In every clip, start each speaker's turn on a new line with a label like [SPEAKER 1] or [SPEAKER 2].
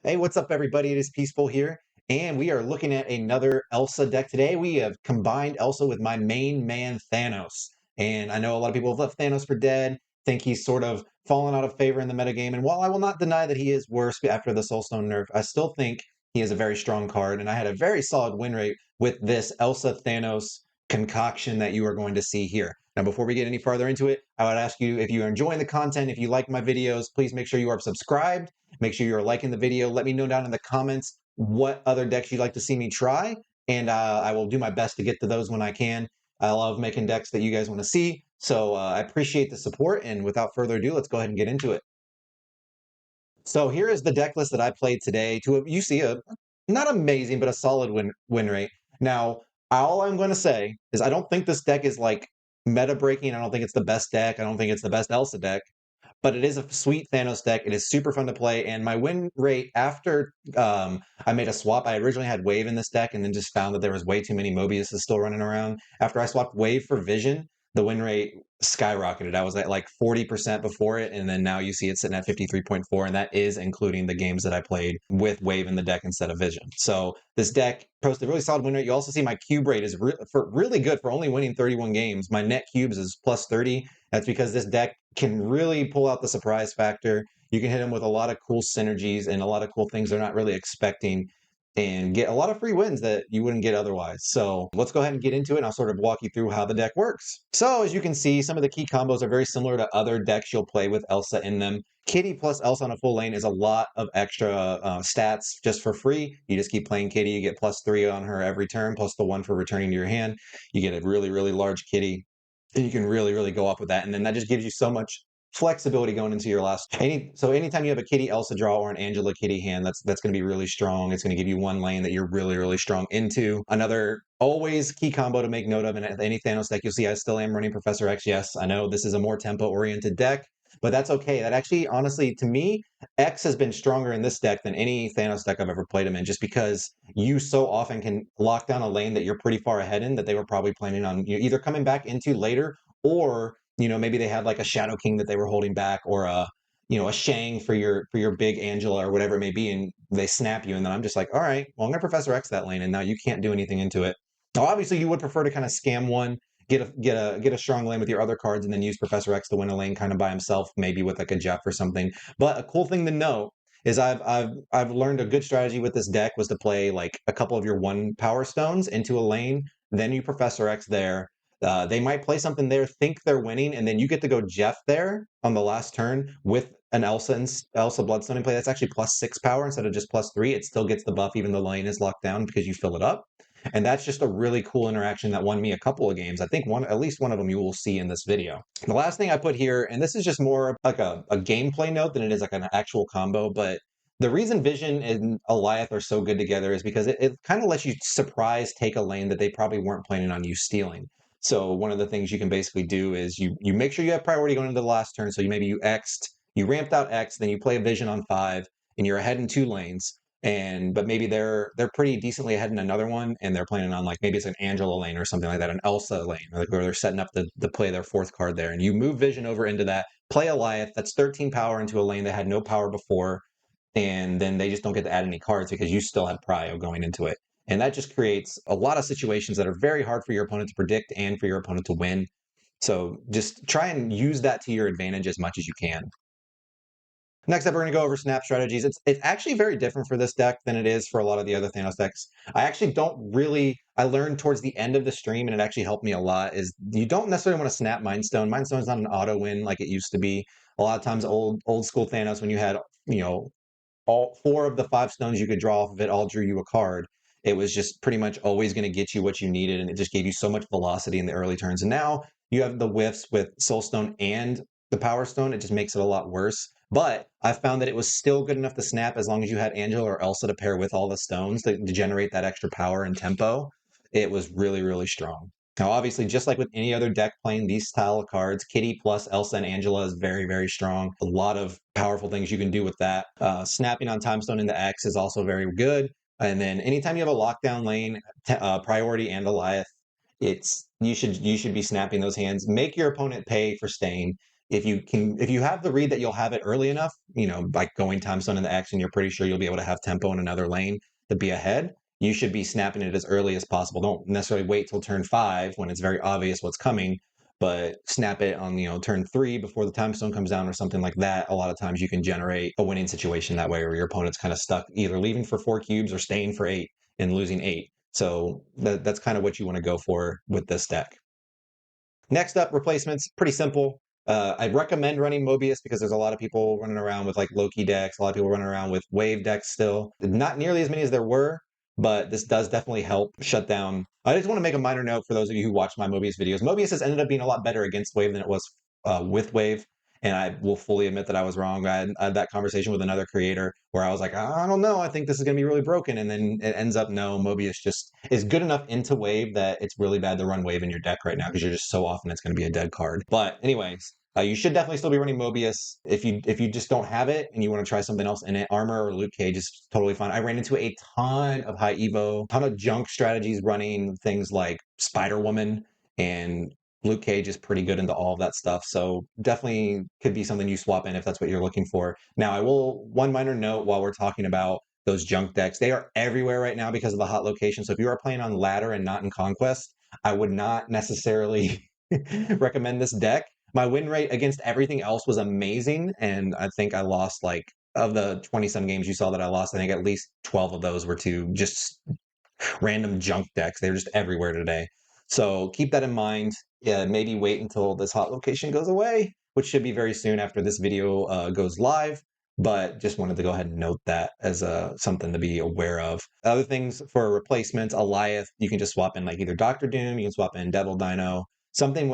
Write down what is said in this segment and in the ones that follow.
[SPEAKER 1] Hey, what's up, everybody? It is Peaceful here, and we are looking at another Elsa deck today. We have combined Elsa with my main man, Thanos. And I know a lot of people have left Thanos for dead, think he's sort of fallen out of favor in the metagame. And while I will not deny that he is worse after the Soulstone nerf, I still think he is a very strong card. And I had a very solid win rate with this Elsa Thanos concoction that you are going to see here. Now, before we get any farther into it, I would ask you if you are enjoying the content, if you like my videos, please make sure you are subscribed. Make sure you're liking the video. Let me know down in the comments what other decks you'd like to see me try, and I will do my best to get to those when I can. I love making decks that you guys want to see, so I appreciate the support, and without further ado, let's go ahead and get into it. So here is the deck list that I played today. You see a not amazing, but a solid win rate. Now, all I'm going to say is I don't think this deck is like meta breaking. I don't think it's the best deck. I don't think it's the best Elsa deck, but it is a sweet Thanos deck. It is super fun to play, and my win rate after I made a swap, I originally had Wave in this deck, and then just found that there was way too many Mobiuses still running around. After I swapped Wave for Vision, the win rate skyrocketed. I was at like 40% before it, and then now you see it sitting at 53.4, and that is including the games that I played with Wave in the deck instead of Vision. So this deck posted a really solid win rate. You also see my cube rate is really good for only winning 31 games. My net cubes is plus 30. That's because this deck can really pull out the surprise factor. You can hit them with a lot of cool synergies and a lot of cool things they're not really expecting, and get a lot of free wins that you wouldn't get otherwise. So let's go ahead and get into it, and I'll sort of walk you through how the deck works. So as you can see, some of the key combos are very similar to other decks you'll play with Elsa in them. Kitty plus Elsa on a full lane is a lot of extra stats just for free. You just keep playing Kitty, you get plus 3 on her every turn, plus the 1 for returning to your hand. You get a really, really large Kitty, and you can really go up with that. And then that just gives you so much flexibility going into your last. So anytime you have a Kitty Elsa draw or an Angela Kitty hand, that's going to be really strong. It's going to give you one lane that you're really strong into. Another always key combo to make note of in any Thanos deck you'll see, I still am running Professor X. Yes, I know this is a more tempo oriented deck, but that's okay. That actually, honestly, to me, X has been stronger in this deck than any Thanos deck I've ever played him in, just because you so often can lock down a lane that you're pretty far ahead in, that they were probably planning on either coming back into later, or maybe they had like a Shadow King that they were holding back, or a Shang for your big Angela or whatever it may be, and they snap you, and then I'm just like, all right, well, I'm gonna Professor X that lane, and now you can't do anything into it. Now, obviously, you would prefer to kind of scam one, get a strong lane with your other cards, and then use Professor X to win a lane kind of by himself, maybe with like a Jeff or something. But a cool thing to note is I've learned a good strategy with this deck was to play like a couple of your 1 power stones into a lane, then you Professor X there. They might play something there, think they're winning, and then you get to go Jeff there on the last turn with an Elsa Bloodstone in play. That's actually plus 6 power instead of just plus 3. It still gets the buff even though the lane is locked down because you fill it up. And that's just a really cool interaction that won me a couple of games. I think at least one of them you will see in this video. The last thing I put here, and this is just more like a gameplay note than it is like an actual combo, but the reason Vision and Alioth are so good together is because it kind of lets you surprise take a lane that they probably weren't planning on you stealing. So one of the things you can basically do is you make sure you have priority going into the last turn. So you ramped out X, then you play a Vision on 5, and you're ahead in 2 lanes. But maybe they're pretty decently ahead in another one, and they're planning on, like, maybe it's an Angela lane or something like that, an Elsa lane, like where they're setting up to play their 4th card there, and you move Vision over into that, play Alioth, that's 13 power into a lane that had no power before, and then they just don't get to add any cards because you still have prio going into it. And that just creates a lot of situations that are very hard for your opponent to predict and for your opponent to win. So just try and use that to your advantage as much as you can. Next up, we're going to go over snap strategies. It's actually very different for this deck than it is for a lot of the other Thanos decks. I learned towards the end of the stream, and it actually helped me a lot, is you don't necessarily want to snap Mind Stone. Mind Stone's not an auto win like it used to be. A lot of times old school Thanos, when you had, all 4 of the 5 stones you could draw off of it all drew you a card. It was just pretty much always going to get you what you needed, and it just gave you so much velocity in the early turns. And now you have the whiffs with Soulstone and the Power Stone. It just makes it a lot worse. But I found that it was still good enough to snap as long as you had Angela or Elsa to pair with all the stones to generate that extra power and tempo. It was really strong. Now, obviously, just like with any other deck playing these style of cards, Kitty plus Elsa and Angela is very strong. A lot of powerful things you can do with that. Snapping on Time Stone into X is also very good. And then anytime you have a lockdown lane, Priority and Alioth, you should be snapping those hands. Make your opponent pay for staying. if you have the read that you'll have it early enough, like going time stone in the X, and you're pretty sure you'll be able to have tempo in another lane to be ahead, you should be snapping it as early as possible. Don't necessarily wait till turn 5 when it's very obvious what's coming, but snap it on turn 3 before the time stone comes down or something like that. A lot of times you can generate a winning situation that way, where your opponent's kind of stuck either leaving for 4 cubes or staying for 8 and losing 8. So that's kind of what you want to go for with this deck. Next up, replacements. Pretty simple. I recommend running Mobius because there's a lot of people running around with like Loki decks, a lot of people running around with Wave decks still. Not nearly as many as there were, but this does definitely help shut down. I just want to make a minor note for those of you who watch my Mobius videos. Mobius has ended up being a lot better against Wave than it was with Wave. And I will fully admit that I was wrong. I had that conversation with another creator where I was like, I don't know, I think this is going to be really broken. And then it ends up, no, Mobius just is good enough into Wave that it's really bad to run Wave in your deck right now because you're just so often it's going to be a dead card. But anyways, you should definitely still be running Mobius. If you just don't have it and you want to try something else in it, Armor or Luke Cage is totally fine. I ran into a ton of high Evo, ton of junk strategies running things like Spider Woman, and Luke Cage is pretty good into all of that stuff. So definitely could be something you swap in if that's what you're looking for. Now, I will, one minor note while we're talking about those junk decks, they are everywhere right now because of the hot location. So if you are playing on ladder and not in Conquest, I would not necessarily recommend this deck. My win rate against everything else was amazing, and I think I lost, like, of the 20-some games you saw that I lost, I think at least 12 of those were to just random junk decks. They're just everywhere today. So keep that in mind. Yeah, maybe wait until this hot location goes away, which should be very soon after this video goes live. But just wanted to go ahead and note that as something to be aware of. Other things for replacements, Alioth, you can just swap in like either Doctor Doom, you can swap in Devil Dino, something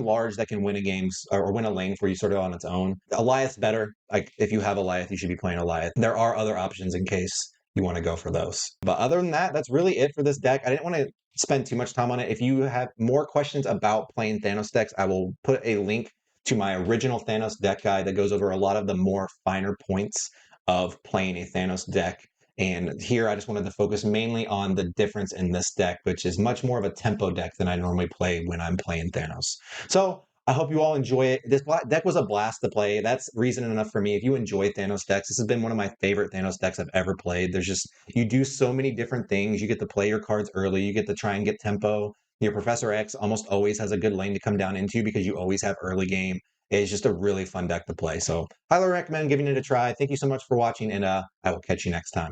[SPEAKER 1] large that can win a game or win a lane for you sort of on its own. Alioth's better. Like if you have Alioth, you should be playing Alioth. There are other options in case you want to go for those. But other than that, that's really it for this deck. I didn't want to spend too much time on it. If you have more questions about playing Thanos decks, I will put a link to my original Thanos deck guide that goes over a lot of the more finer points of playing a Thanos deck. And here I just wanted to focus mainly on the difference in this deck, which is much more of a tempo deck than I normally play when I'm playing Thanos. So I hope you all enjoy it. This deck was a blast to play. That's reason enough for me. If you enjoy Thanos decks, this has been one of my favorite Thanos decks I've ever played. There's just, you do so many different things. You get to play your cards early. You get to try and get tempo. Your Professor X almost always has a good lane to come down into because you always have early game. It's just a really fun deck to play. So highly recommend giving it a try. Thank you so much for watching, and I will catch you next time.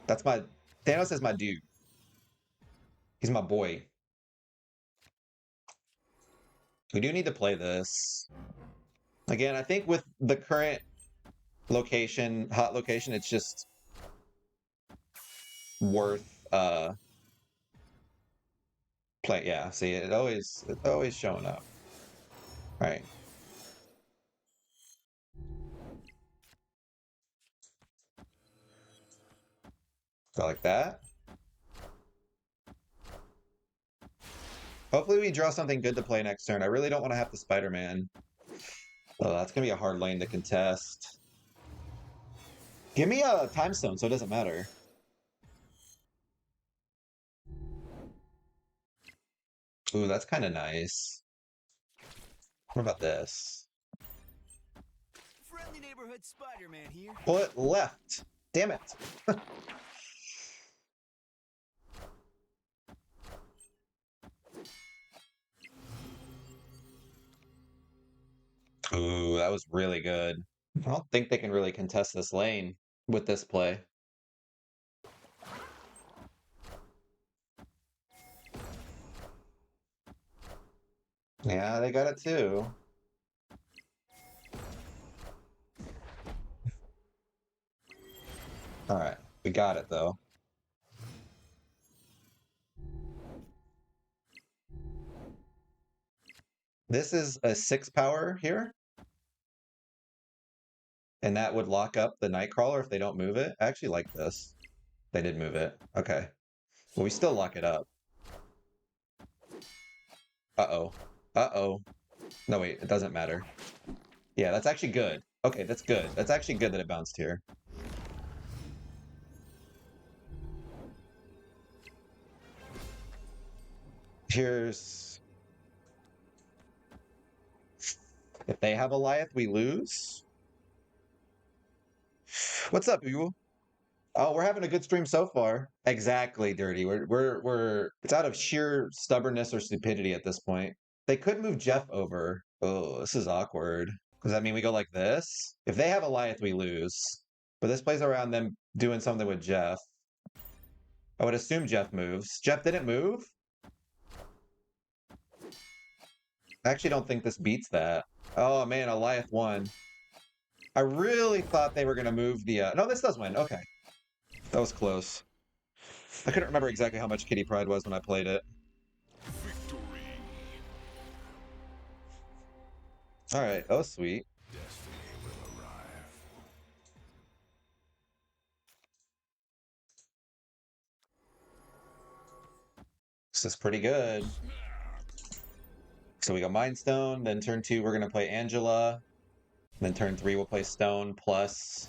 [SPEAKER 1] Thanos is my dude. He's my boy. We do need to play this. Again, I think with the current hot location, it's just worth play. Yeah, see, it's always showing up. All right. Go like that. Hopefully we draw something good to play next turn. I really don't want to have the Spider-Man. Oh, that's going to be a hard lane to contest. Give me a Time Stone so it doesn't matter. Ooh, that's kind of nice. What about this?
[SPEAKER 2] Friendly neighborhood Spider-Man here.
[SPEAKER 1] Pull it left. Damn it. Ooh, that was really good. I don't think they can really contest this lane with this play. Yeah, they got it too. All right, we got it though. This is a 6 power here. And that would lock up the Nightcrawler if they don't move it. I actually like this. They did move it. Okay. Well, we still lock it up. Uh-oh. Uh-oh. No, wait, it doesn't matter. Yeah, that's actually good. Okay, that's good. That's actually good that it bounced here. Here's... If they have Alioth, we lose. What's up, you? Oh, we're having a good stream so far. Exactly, Dirty. We're it's out of sheer stubbornness or stupidity at this point. They could move Jeff over. Oh, this is awkward. Does that mean we go like this? If they have Alioth, we lose. But this plays around them doing something with Jeff. I would assume Jeff moves. Jeff didn't move? I actually don't think this beats that. Oh man, Alioth won. I really thought they were going to move the... No, this does win. Okay. That was close. I couldn't remember exactly how much Kitty Pryde was when I played it. Victory. All right. Oh, sweet. Destiny will arrive. This is pretty good. So we go Mind Stone, then turn 2 we're going to play Angela. Then turn 3 we'll play Stone plus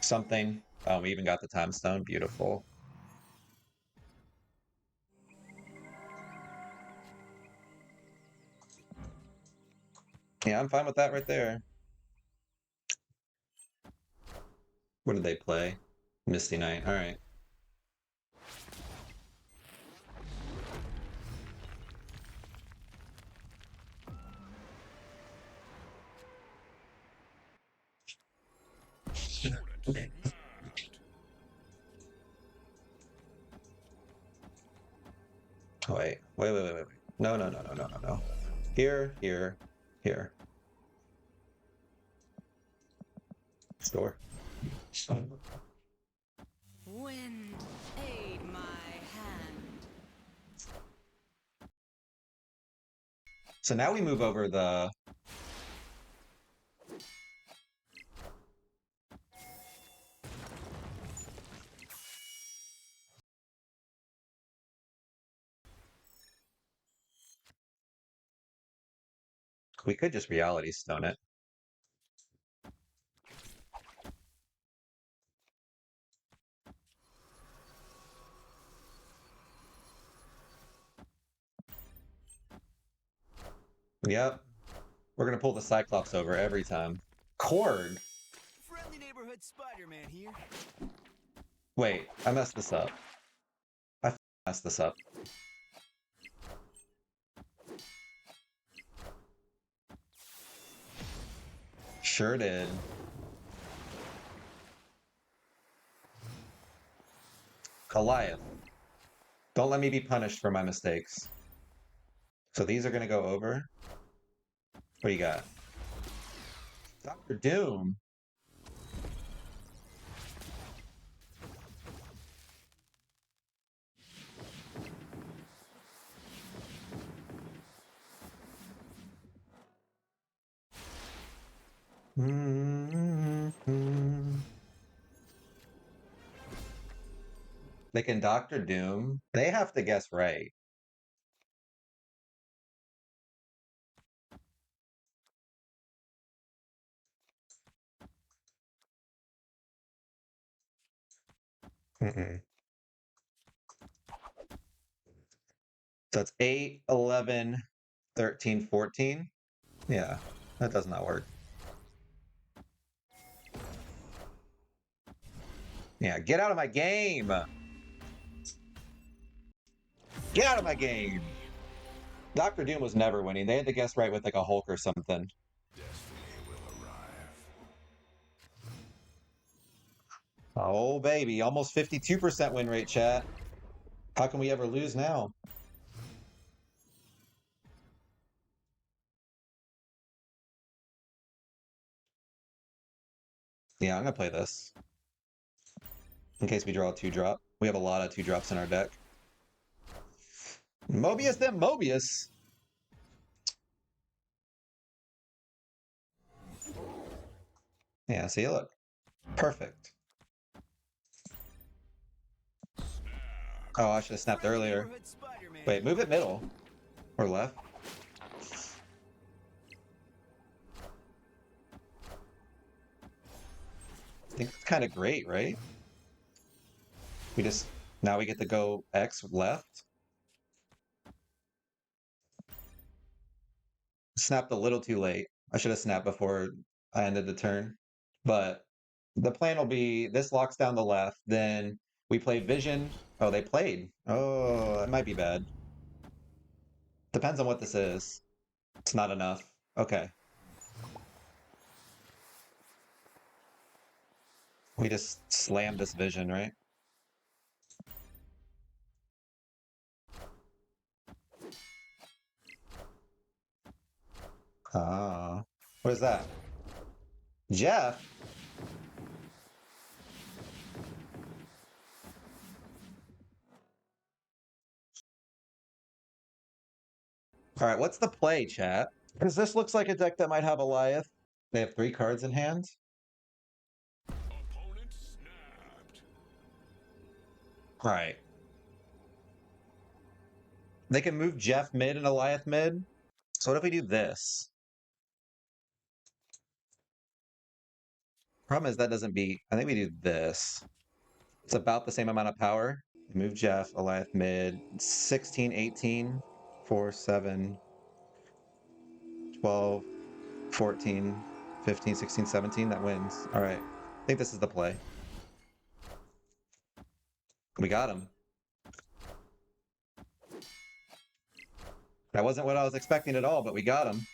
[SPEAKER 1] something. Oh, we even got the Time Stone. Beautiful. Yeah, I'm fine with that right there. What did they play? Misty Knight. All right. Oh, wait. No. Here. Store.
[SPEAKER 2] Wind, aid my hand.
[SPEAKER 1] So now we move over the... We could just Reality Stone it. Yep. We're going to pull the Cyclops over every time. Korg?
[SPEAKER 3] Friendly neighborhood Spider-Man here.
[SPEAKER 1] Wait, I messed this up. I messed this up. Sure did. Alioth. Don't let me be punished for my mistakes. So these are going to go over. What do you got? Dr. Doom. They can Dr. Doom. They have to guess right. So it's 8, 11, 13, 14. Yeah, that does not work. Yeah, get out of my game! Get out of my game! Dr. Doom was never winning. They had to guess right with like a Hulk or something. Destiny will arrive. Oh, baby. Almost 52% win rate, chat. How can we ever lose now? Yeah, I'm going to play this. In case we draw a 2-drop. We have a lot of 2-drops in our deck. Mobius M. Mobius! Yeah, see, look. Perfect. Oh, I should have snapped earlier. Wait, move it middle. Or left. I think that's kind of great, right? Now we get to go X left. snapped a little too late. I should have snapped before I ended the turn. But the plan will be this locks down the left, then we play Vision. Oh, they played. Oh, that might be bad. Depends on what this is. It's not enough. Okay. We just slammed this Vision, right? Ah. What is that? Jeff? All right, what's the play, chat? Because this looks like a deck that might have Alioth. They have 3 cards in hand.
[SPEAKER 4] Opponent snapped.
[SPEAKER 1] Right. They can move Jeff mid and Alioth mid. So what if we do this? Problem is that doesn't beat. I think we do this. It's about the same amount of power. Move Jeff, Alioth mid, 16, 18, 4, 7, 12, 14, 15, 16, 17. That wins. All right. I think this is the play. We got him. That wasn't what I was expecting at all, but we got him.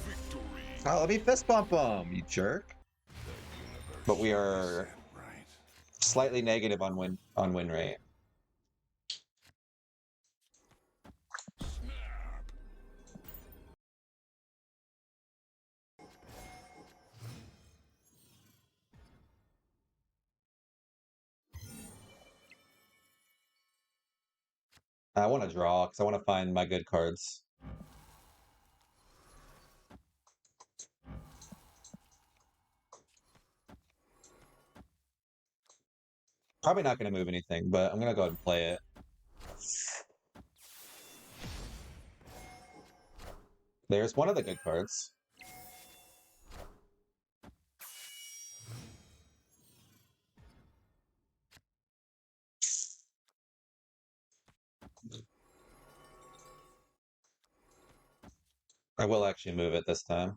[SPEAKER 4] Victory.
[SPEAKER 1] Oh, let me fist bump him, you jerk. But we are
[SPEAKER 4] Right.
[SPEAKER 1] slightly negative on win rate.
[SPEAKER 4] Snap.
[SPEAKER 1] I want to draw because I want to find my good cards. Probably not going to move anything, but I'm going to go ahead and play it. There's one of the good cards. I will actually move it this time.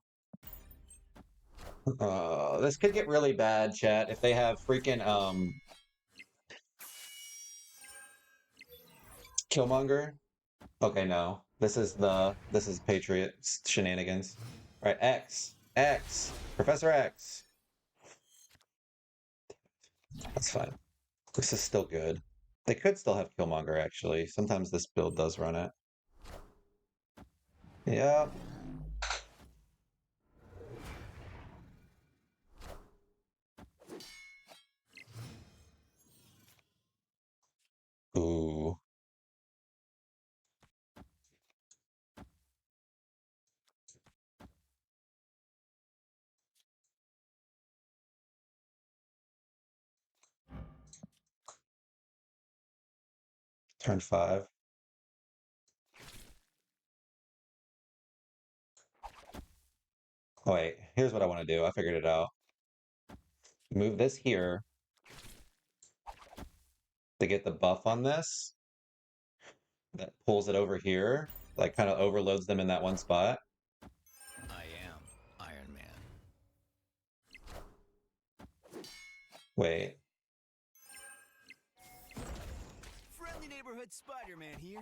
[SPEAKER 1] This could get really bad, chat, if they have freaking Killmonger. Okay, no. This is Patriot shenanigans. All right, X, Professor X. That's fine. This is still good. They could still have Killmonger actually. Sometimes this build does run it. Yeah. Ooh. Turn 5. Oh wait, here's what I want to do. I figured it out. Move this here to get the buff on this. That pulls it over here, like kind of overloads them in that one spot.
[SPEAKER 3] I am Iron Man.
[SPEAKER 1] Wait.
[SPEAKER 3] Friendly neighborhood Spider-Man here.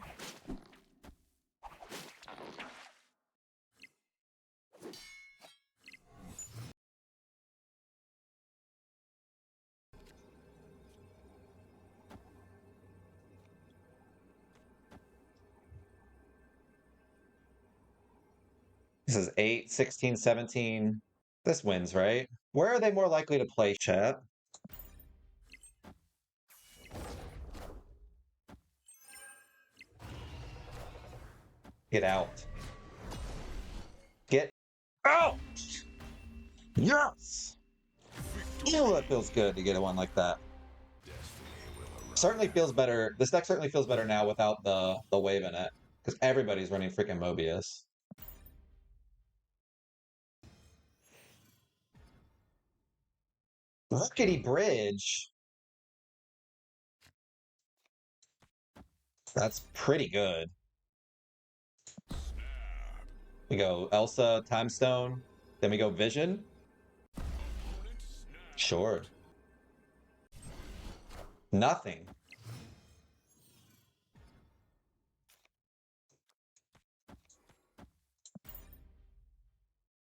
[SPEAKER 1] This is 8, 16, 17. This wins, right? Where are they more likely to play, chat? Get out. Get out! Yes! Oh, that feels good to get a one like that.
[SPEAKER 4] Destiny will arrive.
[SPEAKER 1] Certainly feels better. This deck certainly feels better now without the wave in it. Because everybody's running freaking Mobius. Rickety Bridge. That's pretty good. We go Elsa, Time Stone, then we go Vision. Sure. Nothing.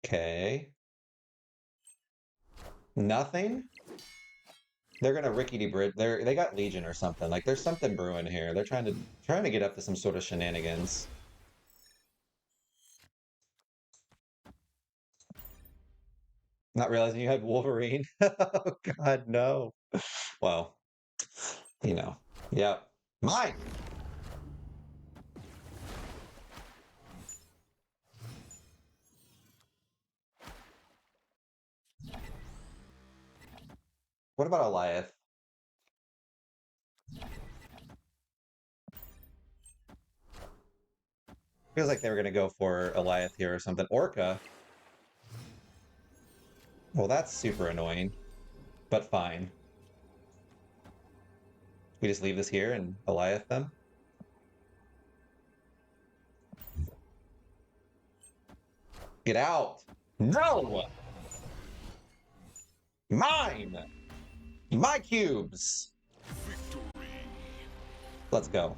[SPEAKER 1] Okay. Nothing? They're gonna rickety bridge. They got Legion or something. Like there's something brewing here. They're trying to get up to some sort of shenanigans. Not realizing you had Wolverine. Oh God, no. Well, you know. Yep. Mine. What about Alioth? Feels like they were gonna go for Alioth here or something. Orca. Well, that's super annoying, but fine. We just leave this here and Alioth them. Get out! No! Mine! My cubes!
[SPEAKER 4] Victory.
[SPEAKER 1] Let's go.